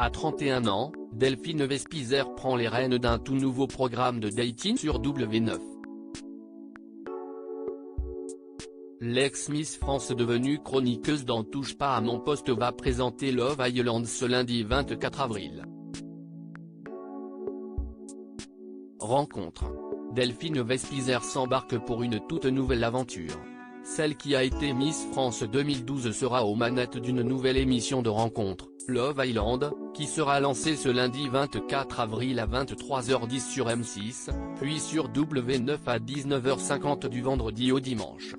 À 31 ans, Delphine Vespizer prend les rênes d'un tout nouveau programme de dating sur W9. L'ex-Miss France devenue chroniqueuse dans Touche pas à mon poste va présenter Love Island ce lundi 24 avril. Rencontre. Delphine Vespizer s'embarque pour une toute nouvelle aventure. Celle qui a été Miss France 2012 sera aux manettes d'une nouvelle émission de rencontre, Love Island, qui sera lancée ce lundi 24 avril à 23h10 sur M6, puis sur W9 à 19h50 du vendredi au dimanche.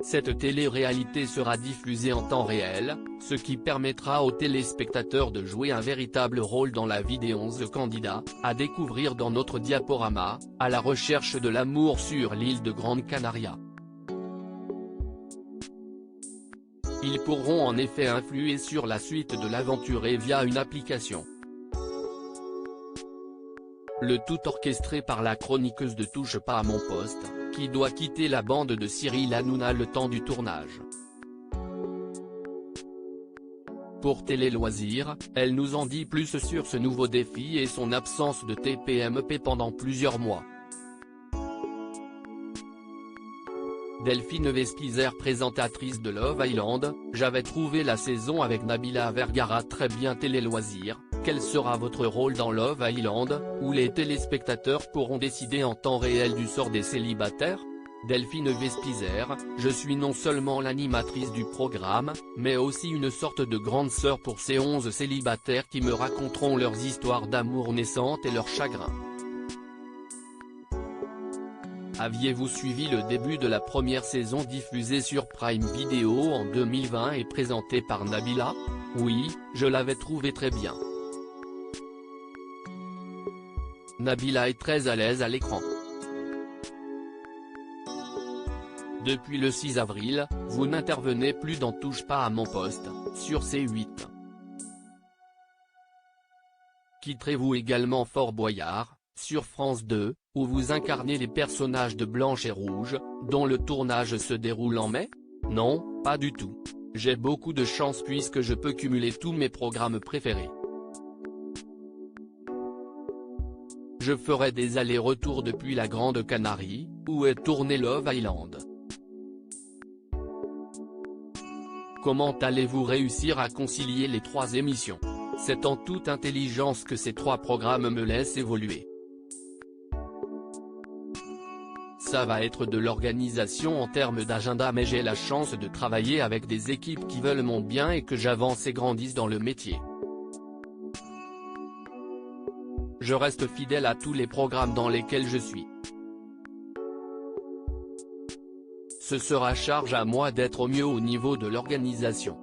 Cette télé-réalité sera diffusée en temps réel, ce qui permettra aux téléspectateurs de jouer un véritable rôle dans la vie des 11 candidats, à découvrir dans notre diaporama, à la recherche de l'amour sur l'île de Grande Canaria. Ils pourront en effet influer sur la suite de l'aventure et via une application. Le tout orchestré par la chroniqueuse de Touche pas à mon poste, qui doit quitter la bande de Cyril Hanouna le temps du tournage. Pour Télé Loisirs, elle nous en dit plus sur ce nouveau défi et son absence de TPMP pendant plusieurs mois. Delphine Vespizer, présentatrice de Love Island: j'avais trouvé la saison avec Nabila Vergara très bien. Télé Loisirs: quel sera votre rôle dans Love Island, où les téléspectateurs pourront décider en temps réel du sort des célibataires? Delphine Vespizer: je suis non seulement l'animatrice du programme, mais aussi une sorte de grande sœur pour ces 11 célibataires qui me raconteront leurs histoires d'amour naissantes et leurs chagrins. Aviez-vous suivi le début de la première saison diffusée sur Prime Video en 2020 et présentée par Nabila? Oui, je l'avais trouvé très bien. Nabila est très à l'aise à l'écran. Depuis le 6 avril, vous n'intervenez plus dans Touche pas à mon poste, sur C8. Quitterez-vous également Fort Boyard, sur France 2, où vous incarnez les personnages de Blanche et Rouge, dont le tournage se déroule en mai? Non, pas du tout. J'ai beaucoup de chance puisque je peux cumuler tous mes programmes préférés. Je ferai des allers-retours depuis la Grande Canarie, où est tourné Love Island. Comment allez-vous réussir à concilier les 3 émissions? C'est en toute intelligence que ces 3 programmes me laissent évoluer. Ça va être de l'organisation en termes d'agenda, mais j'ai la chance de travailler avec des équipes qui veulent mon bien et que j'avance et grandisse dans le métier. Je reste fidèle à tous les programmes dans lesquels je suis. Ce sera charge à moi d'être au mieux au niveau de l'organisation.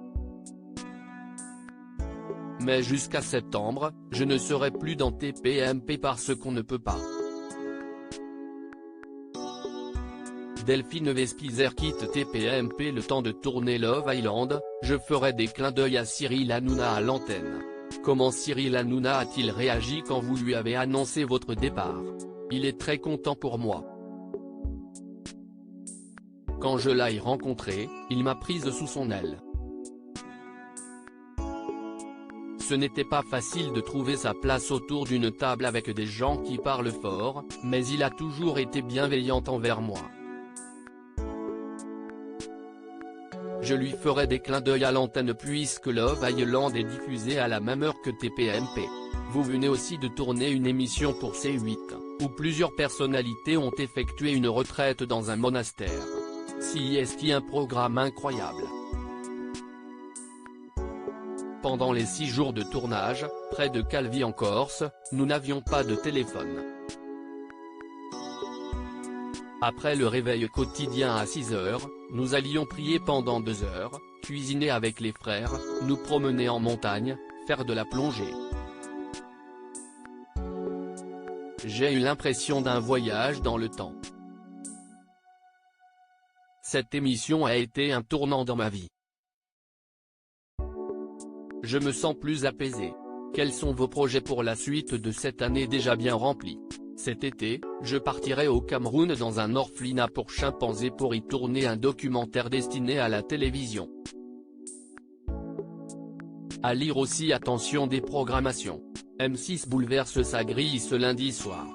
Mais jusqu'à septembre, je ne serai plus dans TPMP parce qu'on ne peut pas. Delphine Vespizer quitte TPMP le temps de tourner Love Island: je ferai des clins d'œil à Cyril Hanouna à l'antenne. Comment Cyril Hanouna a-t-il réagi quand vous lui avez annoncé votre départ? Il est très content pour moi. Quand je l'ai rencontré, il m'a prise sous son aile. Ce n'était pas facile de trouver sa place autour d'une table avec des gens qui parlent fort, mais il a toujours été bienveillant envers moi. Je lui ferai des clins d'œil à l'antenne puisque Love Island est diffusé à la même heure que TPMP. Vous venez aussi de tourner une émission pour C8, où plusieurs personnalités ont effectué une retraite dans un monastère. C'est un programme incroyable. Pendant les 6 jours de tournage, près de Calvi en Corse, nous n'avions pas de téléphone. Après le réveil quotidien à 6 heures, nous allions prier pendant 2 heures, cuisiner avec les frères, nous promener en montagne, faire de la plongée. J'ai eu l'impression d'un voyage dans le temps. Cette émission a été un tournant dans ma vie. Je me sens plus apaisé. Quels sont vos projets pour la suite de cette année déjà bien remplie? Cet été, je partirai au Cameroun dans un orphelinat pour chimpanzés pour y tourner un documentaire destiné à la télévision. À lire aussi attention des programmations. M6 bouleverse sa grille ce lundi soir.